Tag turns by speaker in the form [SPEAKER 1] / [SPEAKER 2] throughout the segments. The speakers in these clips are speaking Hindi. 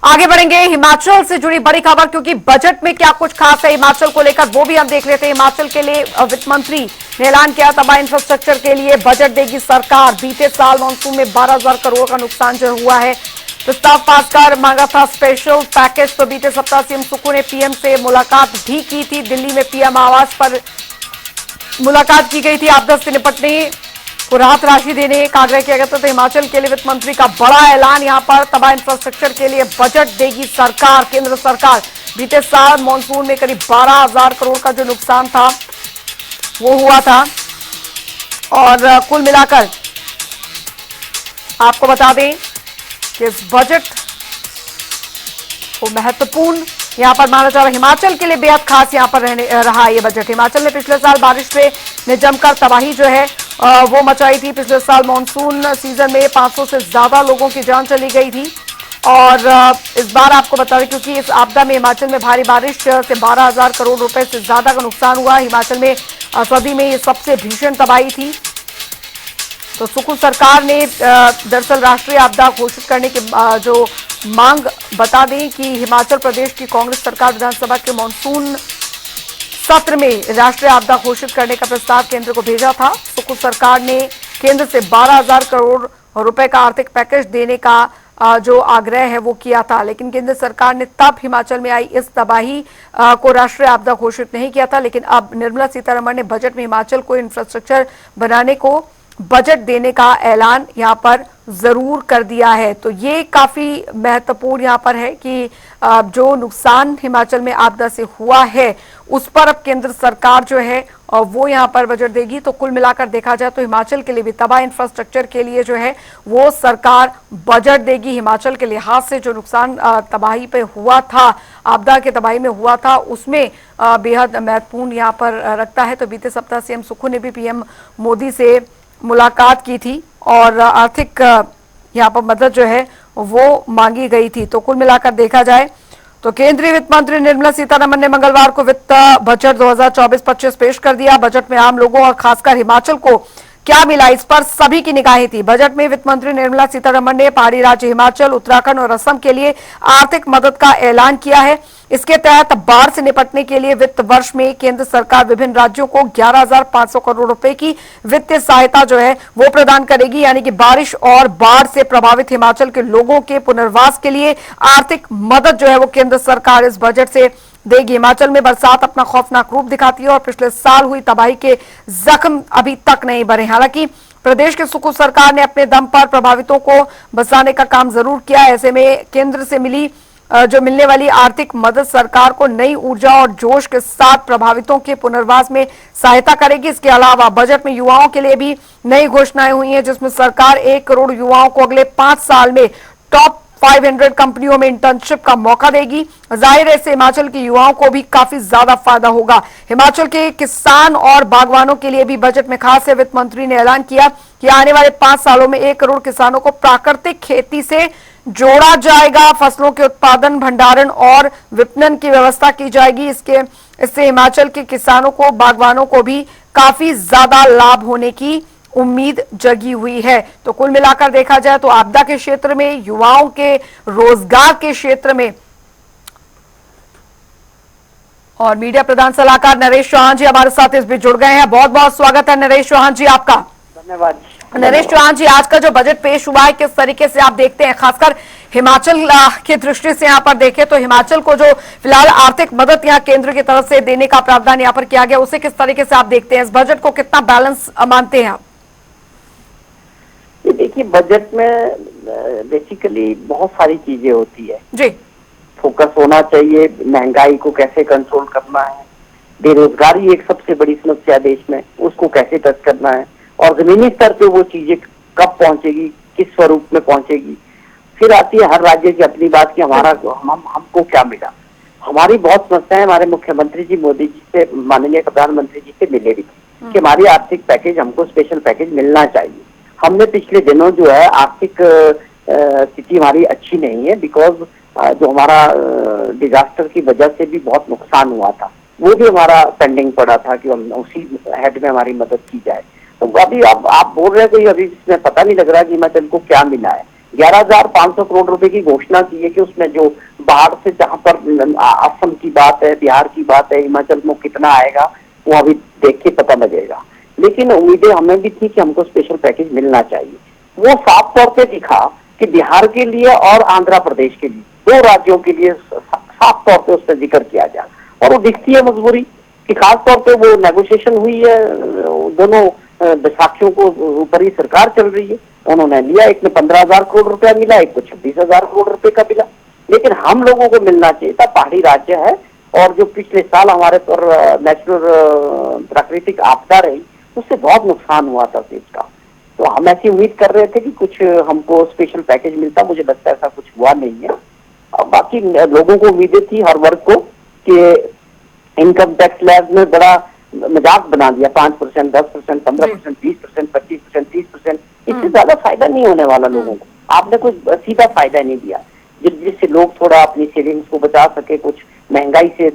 [SPEAKER 1] आगे बढ़ेंगे हिमाचल से जुड़ी बड़ी खबर, क्योंकि बजट में क्या कुछ खास है हिमाचल को लेकर वो भी हम देख लेते हैं। हिमाचल के लिए वित्त मंत्री ने ऐलान किया, तबाह इंफ्रास्ट्रक्चर के लिए बजट देगी सरकार। बीते साल मानसून में 12,000 करोड़ का नुकसान जो हुआ है, प्रस्ताव पास कर मांगा था स्पेशल पैकेज। तो बीते सप्ताह सीएम सुक्खू ने पीएम से मुलाकात भी की थी। दिल्ली में पीएम आवास पर मुलाकात की गई थी। आपदा से निपटने को राहत राशि देने का आग्रह किया गया था। तो हिमाचल के लिए वित्त मंत्री का बड़ा ऐलान, यहां पर तबाह इंफ्रास्ट्रक्चर के लिए बजट देगी सरकार। केंद्र सरकार बीते साल मानसून में करीब 12,000 करोड़ का जो नुकसान था वो हुआ था, और कुल मिलाकर आपको बता दें कि इस बजट को महत्वपूर्ण यहां पर माना जा रहा है। हिमाचल के लिए बेहद खास यहां पर रहा ये बजट। हिमाचल में पिछले साल बारिश ने जमकर तबाही जो है वो मचाई थी। पिछले साल मानसून सीजन में 500 से ज्यादा लोगों की जान चली गई थी। और इस बार आपको बता दें, क्योंकि इस आपदा में हिमाचल में भारी बारिश से 12,000 करोड़ रुपए से ज्यादा का नुकसान हुआ। हिमाचल में सदी में ये सबसे भीषण तबाही थी। तो सुक्खू सरकार ने दरअसल राष्ट्रीय आपदा घोषित करने की जो मांग, बता दें कि हिमाचल प्रदेश की कांग्रेस सरकार विधानसभा के मानसून सत्र में राष्ट्रीय आपदा घोषित करने का प्रस्ताव केंद्र को भेजा था। सुक्खू सरकार ने केंद्र से 12,000 करोड़ रुपए का आर्थिक पैकेज देने का जो आग्रह है वो किया था, लेकिन केंद्र सरकार ने तब हिमाचल में आई इस तबाही को राष्ट्रीय आपदा घोषित नहीं किया था। लेकिन अब निर्मला सीतारमण ने बजट में हिमाचल को इंफ्रास्ट्रक्चर बनाने को बजट देने का ऐलान यहां पर जरूर कर दिया है। तो ये काफी महत्वपूर्ण यहां पर है कि जो नुकसान हिमाचल में आपदा से हुआ है उस पर अब केंद्र सरकार जो है वो यहां पर बजट देगी। तो कुल मिलाकर देखा जाए तो हिमाचल के लिए भी तबाह इंफ्रास्ट्रक्चर के लिए जो है वो सरकार बजट देगी। हिमाचल के लिहाज से जो नुकसान तबाही पे हुआ था, आपदा के तबाही में हुआ था, उसमें बेहद महत्वपूर्ण यहां पर रखता है। तो बीते सप्ताह सीएम सुक्खू ने भी पीएम मोदी से मुलाकात की थी और आर्थिक यहाँ पर मदद जो है वो मांगी गई थी। तो कुल मिलाकर देखा जाए तो केंद्रीय वित्त मंत्री निर्मला सीतारमण ने मंगलवार को वित्त बजट 2024-25 पेश कर दिया। बजट में आम लोगों और खासकर हिमाचल को क्या मिला, इस पर सभी की निगाहें थी। बजट में वित्त मंत्री निर्मला सीतारमण ने पहाड़ी राज्य हिमाचल, उत्तराखंड और असम के लिए आर्थिक मदद का ऐलान किया है। इसके तहत बाढ़ से निपटने के लिए वित्त वर्ष में केंद्र सरकार विभिन्न राज्यों को 11,500 करोड़ रुपए की वित्तीय सहायता जो है वो प्रदान करेगी। यानी कि बारिश और बाढ़ से प्रभावित हिमाचल के लोगों के पुनर्वास के लिए आर्थिक मदद जो है वो केंद्र सरकार इस बजट से देगी। हिमाचल में बरसात अपना खौफनाक रूप दिखाती है और पिछले साल हुई तबाही के जख्म अभी तक नहीं भरे। हालांकि प्रदेश के सुक्खू सरकार ने अपने दम पर प्रभावितों को बचाने का काम जरूर किया। ऐसे में केंद्र से मिलने वाली आर्थिक मदद सरकार को नई ऊर्जा और जोश के साथ प्रभावितों के पुनर्वास में सहायता करेगी। इसके अलावा बजट में युवाओं के लिए भी नई घोषणाएं हुई हैं, जिसमें सरकार 1 करोड़ युवाओं को अगले 5 साल में टॉप 500 कंपनियों में इंटर्नशिप का मौका देगी। जाहिर है इससे हिमाचल के युवाओं को भी काफी ज्यादा फायदा होगा। हिमाचल के किसान और बागवानों के लिए भी बजट में खास है। वित्त मंत्री ने ऐलान किया कि आने वाले 5 सालों में 1 करोड़ किसानों को प्राकृतिक खेती से जोड़ा जाएगा। फसलों के उत्पादन, भंडारण और विपणन की व्यवस्था की जाएगी। इससे हिमाचल के किसानों को, बागवानों को भी काफी ज्यादा लाभ होने की उम्मीद जगी हुई है। तो कुल मिलाकर देखा जाए तो आपदा के क्षेत्र में, युवाओं के रोजगार के क्षेत्र में, और मीडिया प्रधान सलाहकार नरेश चौहान जी हमारे साथ इस बीच जुड़ गए हैं। बहुत बहुत स्वागत है नरेश चौहान जी आपका।
[SPEAKER 2] धन्यवाद
[SPEAKER 1] नरेश चौहान जी, आज का जो बजट पेश हुआ है किस तरीके से आप देखते हैं, खासकर हिमाचल की दृष्टि से यहाँ पर देखें तो हिमाचल को जो फिलहाल आर्थिक मदद यहाँ केंद्र की तरफ से देने का प्रावधान यहाँ पर किया गया, उसे किस तरीके से आप देखते हैं? इस बजट को कितना बैलेंस मानते हैं आप?
[SPEAKER 2] देखिए, बजट में बेसिकली बहुत सारी चीजें होती है
[SPEAKER 1] जी।
[SPEAKER 2] फोकस होना चाहिए, महंगाई को कैसे कंट्रोल करना है, बेरोजगारी एक सबसे बड़ी समस्या देश में, उसको कैसे टच करना है, और जमीनी स्तर पे वो चीजें कब पहुंचेगी, किस स्वरूप में पहुंचेगी। फिर आती है हर राज्य की अपनी बात की हमको क्या मिला। हमारी बहुत समस्याएं हमारे मुख्यमंत्री जी मोदी जी से, माननीय प्रधानमंत्री जी से मिले भी कि हमारी आर्थिक पैकेज, हमको स्पेशल पैकेज मिलना चाहिए। हमने पिछले दिनों जो है आर्थिक स्थिति हमारी अच्छी नहीं है, बिकॉज जो हमारा डिजास्टर की वजह से भी बहुत नुकसान हुआ था, वो भी हमारा पेंडिंग पड़ा था कि हम उसी हेड में हमारी मदद की जाए। तो अभी आप बोल रहे हैं कि अभी इसमें पता नहीं लग रहा कि हिमाचल को क्या मिला है। 11,500 करोड़ रुपए की घोषणा की है कि उसमें जो बाहर से, जहां पर असम की बात है, बिहार की बात है, हिमाचल में कितना आएगा वो अभी देख के पता लगेगा। लेकिन उम्मीदें हमें भी थी कि हमको स्पेशल पैकेज मिलना चाहिए। वो साफ तौर पे दिखा कि बिहार के लिए और आंध्र प्रदेश के लिए, दो राज्यों के लिए साफ तौर पे उस पर जिक्र किया जाए। और वो दिखती है मजबूरी कि खास तौर पे वो नेगोशिएशन हुई है, दोनों बैसाखियों को ऊपर ही सरकार चल रही है, उन्होंने लिया, एक में 15,000 करोड़ रुपया मिला, एक को 26,000 करोड़ रुपए का मिला। लेकिन हम लोगों को मिलना चाहिए था, पहाड़ी राज्य है और जो पिछले साल हमारे पर नेचुरल प्राकृतिक आपदा रही, उससे बहुत नुकसान हुआ था देश का। तो हम ऐसी उम्मीद कर रहे थे कि कुछ हमको स्पेशल पैकेज मिलता, मुझे लगता है ऐसा कुछ हुआ नहीं है। और बाकी लोगों को उम्मीदें थी, हर वर्ग को, कि इनकम टैक्स लैब में बड़ा मजाक बना दिया, 5%, 10%, 15%, 20%, 25%, 30%, इससे ज्यादा फायदा नहीं होने वाला लोगों को। आपने कुछ सीधा फायदा नहीं दिया जिससे लोग थोड़ा अपनी सेविंग्स को बचा सके, कुछ महंगाई से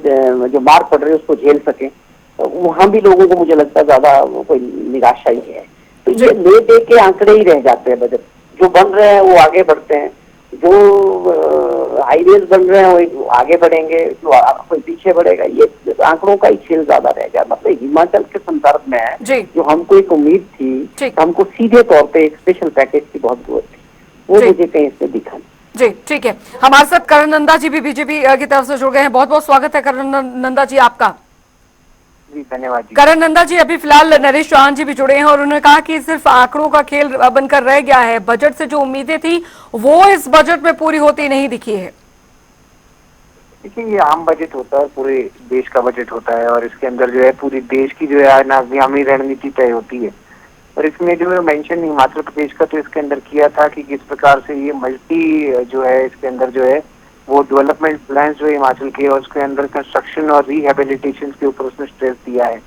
[SPEAKER 2] जो मार पड़ रही है उसको झेल सके। वहां भी लोगों को मुझे लगता है ज्यादा कोई निराशा ही है। तो ये ले दे के आंकड़े ही रह जाते हैं। बजट जो बन रहे हैं वो आगे बढ़ते हैं, जो हाईवेज बन रहे हैं वो आगे बढ़ेंगे, जो कोई पीछे बढ़ेगा, ये आंकड़ों का ही खेल ज्यादा रह गया। मतलब हिमाचल के संदर्भ में है जो हमको एक उम्मीद थी, हमको सीधे तौर पे एक स्पेशल पैकेज की बहुत जरूरत थी, वो मुझे कहीं इसमें दिखा।
[SPEAKER 1] जी ठीक है, हमारे साथ करण नंदा जी भी बीजेपी की तरफ से जुड़ गए हैं। बहुत बहुत स्वागत है करण नंदा जी आपका।
[SPEAKER 3] जी धन्यवाद जी।
[SPEAKER 1] करण नंदा जी, अभी फिलहाल नरेश चौहान जी भी जुड़े हैं और उन्होंने कहा कि सिर्फ आंकड़ों का खेल बनकर रह गया है, बजट से जो उम्मीदें थी वो इस बजट में पूरी होती नहीं दिखी है।
[SPEAKER 3] देखिए, ये आम बजट होता है, पूरे देश का बजट होता है और इसके अंदर जो है पूरी देश की जो है आगामी रणनीति तय होती है। और इसमें जो है मेंशन हिमाचल प्रदेश का तो इसके अंदर किया था कि किस प्रकार से ये मल्टी जो है इसके अंदर जो है वो डेवलपमेंट प्लान जो है हिमाचल के, और उसके अंदर कंस्ट्रक्शन और रिहेबिलिटेशन के ऊपर उसने स्ट्रेस दिया है।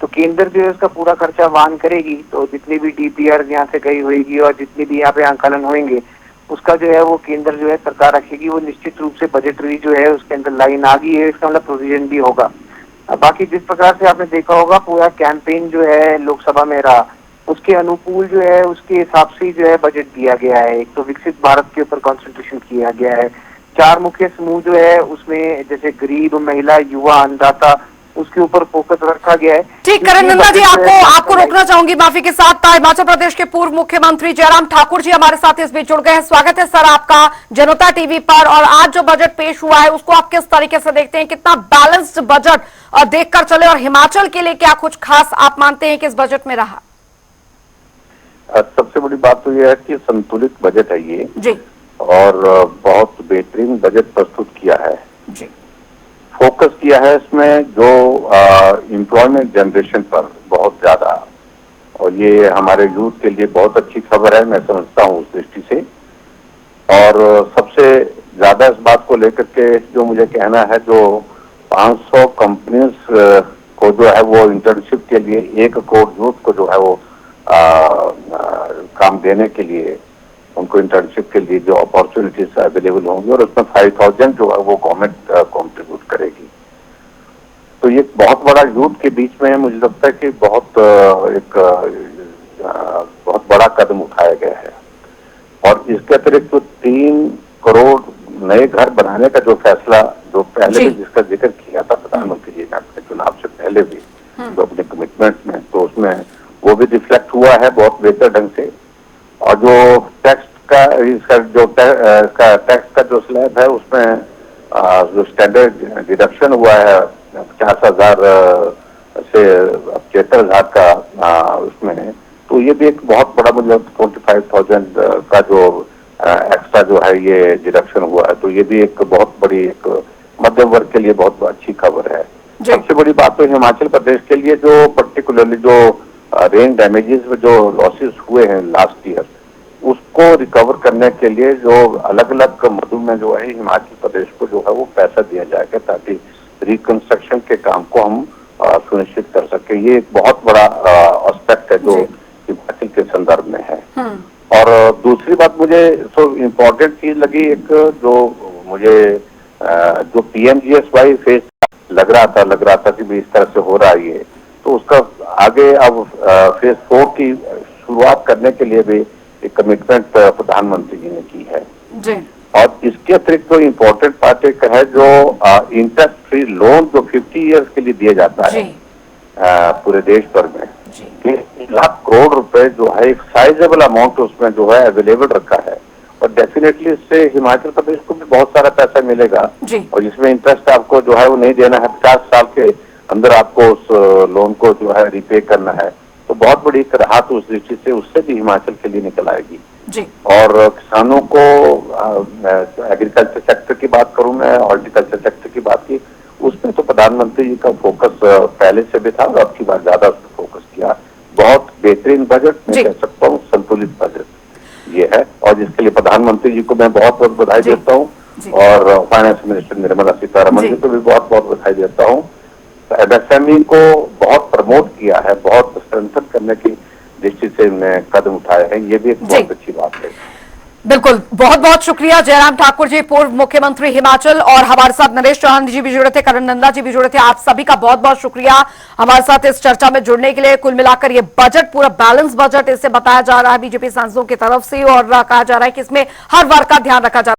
[SPEAKER 3] तो केंद्र जो है उसका पूरा खर्चा वहन करेगी, तो जितनी भी डीपीआर यहाँ से गई होगी और जितने भी यहाँ पे आंकलन होंगे उसका जो है वो केंद्र जो है सरकार रखेगी। वो निश्चित रूप से बजटरी जो है उसके अंदर लाइन आ गई है, इसका मतलब प्रोविजन भी होगा। बाकी जिस प्रकार से आपने देखा होगा पूरा कैंपेन जो है लोकसभा में रहा, उसके अनुकूल जो है उसके हिसाब से जो है बजट दिया गया है। एक तो विकसित भारत के ऊपर कॉन्सेंट्रेशन किया गया है, 4 मुख्य समूह जो है उसमें जैसे गरीब, महिला, युवा, अन्नदाता, उसके ऊपर फोकस रखा गया है।
[SPEAKER 1] ठीक, करण नंदा जी आपको रोकना चाहूंगी माफी के साथ। हिमाचल प्रदेश के पूर्व मुख्यमंत्री जयराम ठाकुर जी हमारे साथ इस बीच जुड़ गए हैं। स्वागत है सर आपका जनता टीवी पर। और आज जो बजट पेश हुआ है उसको आप किस तरीके से देखते हैं, कितना बैलेंस्ड बजट देखकर चले, और हिमाचल के लिए क्या कुछ खास आप मानते हैं कि इस बजट में रहा?
[SPEAKER 4] सबसे बड़ी बात तो यह है कि संतुलित बजट है ये
[SPEAKER 1] जी, और
[SPEAKER 4] बहुत बेहतरीन बजट प्रस्तुत किया है
[SPEAKER 1] जी।
[SPEAKER 4] फोकस किया है इसमें जो एम्प्लॉयमेंट जनरेशन पर बहुत ज्यादा, और ये हमारे यूथ के लिए बहुत अच्छी खबर है, मैं समझता हूँ उस दृष्टि से। और सबसे ज्यादा इस बात को लेकर के जो मुझे कहना है, जो 500 कंपनीज को जो है वो इंटर्नशिप के लिए 1 करोड़ यूथ को जो है वो काम देने के लिए, उनको इंटर्नशिप के लिए जो अपॉर्चुनिटीज अवेलेबल होंगी, और उसमें 5,000 जो है वो गवर्नमेंट कॉन्ट्रीब्यूट करेगी। तो ये बहुत बड़ा यूथ के बीच में मुझे लगता है कि बहुत बड़ा कदम उठाया गया है। और इसके अतिरिक्त तो 3 करोड़ नए घर बनाने का जो फैसला, जो पहले भी जिसका जिक्र किया था प्रधानमंत्री जी ने अपने चुनाव से पहले भी, जो अपने कमिटमेंट में, तो उसमें वो भी रिफ्लेक्ट हुआ है बहुत बेहतर ढंग से। और जो टैक्स का टैक्स का जो स्लैब है उसमें जो स्टैंडर्ड डिडक्शन हुआ है 50,000 से 73,000 का उसमें, तो ये भी एक बहुत बड़ा, मतलब 45,000 का जो एक्स्ट्रा जो है ये डिडक्शन हुआ है, तो ये भी एक बहुत बड़ी, एक मध्यम वर्ग के लिए बहुत अच्छी खबर है। सबसे बड़ी बात तो हिमाचल प्रदेश के लिए जो पर्टिकुलरली जो रेन डैमेजेस में जो लॉसेस हुए हैं लास्ट ईयर, उसको रिकवर करने के लिए जो अलग अलग मदों में जो है हिमाचल प्रदेश को जो है वो पैसा दिया जाएगा, ताकि रिकंस्ट्रक्शन के काम को हम सुनिश्चित कर सके। ये एक बहुत बड़ा एस्पेक्ट है जो हिमाचल के संदर्भ में है। और दूसरी बात मुझे तो इम्पोर्टेंट चीज लगी, एक जो मुझे जो PMGSY फेज लग रहा था कि भी इस तरह से हो रहा है ये, तो उसका आगे अब फेज 4 की शुरुआत करने के लिए भी एक कमिटमेंट प्रधानमंत्री जी ने की है।
[SPEAKER 1] जी
[SPEAKER 4] और इसके अतिरिक्त तो इम्पोर्टेंट बात एक है जो इंटरेस्ट फ्री लोन जो 50 इयर्स के लिए दिया जाता
[SPEAKER 1] जी
[SPEAKER 4] है पूरे देश भर में,
[SPEAKER 1] जी
[SPEAKER 4] कि 1 लाख करोड़ रुपए जो है एक साइजेबल अमाउंट उसमें जो है अवेलेबल रखा है। और डेफिनेटली इससे हिमाचल प्रदेश को भी बहुत सारा पैसा मिलेगा।
[SPEAKER 1] जी
[SPEAKER 4] और जिसमें इंटरेस्ट आपको जो है वो नहीं देना है, 50 साल के अंदर आपको उस लोन को जो है रिपे करना है। तो बहुत बड़ी एक राहत उस दृष्टि से उससे भी हिमाचल के लिए निकल आएगी।
[SPEAKER 1] जी
[SPEAKER 4] और किसानों को एग्रीकल्चर सेक्टर की बात करूं मैं, हॉर्टिकल्चर सेक्टर की बात की, उसमें तो प्रधानमंत्री जी का फोकस पहले से भी था और अब की बार ज्यादा उस पर फोकस किया। बहुत बेहतरीन बजट मैं कह सकता हूँ, संतुलित बजट ये है। और जिसके लिए प्रधानमंत्री जी को मैं बहुत बहुत बधाई देता हूँ और फाइनेंस मिनिस्टर निर्मला सीतारमण जी को भी बहुत बहुत बधाई देता हूँ। एमएसएमई को बहुत प्रमोट किया है, बहुत स्ट्रेंथन करने की दृष्टि से उन्होंने कदम उठाए हैं, ये भी एक बहुत अच्छी बात है।
[SPEAKER 1] बिल्कुल, बहुत बहुत शुक्रिया जयराम ठाकुर जी, पूर्व मुख्यमंत्री हिमाचल, और हमारे साथ नरेश चौहान जी भी जुड़े थे, करण नंदा जी भी जुड़े थे। आप सभी का बहुत बहुत शुक्रिया हमारे साथ इस चर्चा में जुड़ने के लिए। कुल मिलाकर ये बजट पूरा बैलेंस बजट इसे बताया जा रहा है बीजेपी सांसदों की तरफ से, और कहा जा रहा है कि इसमें हर वर्ग का ध्यान रखा जा रहा है।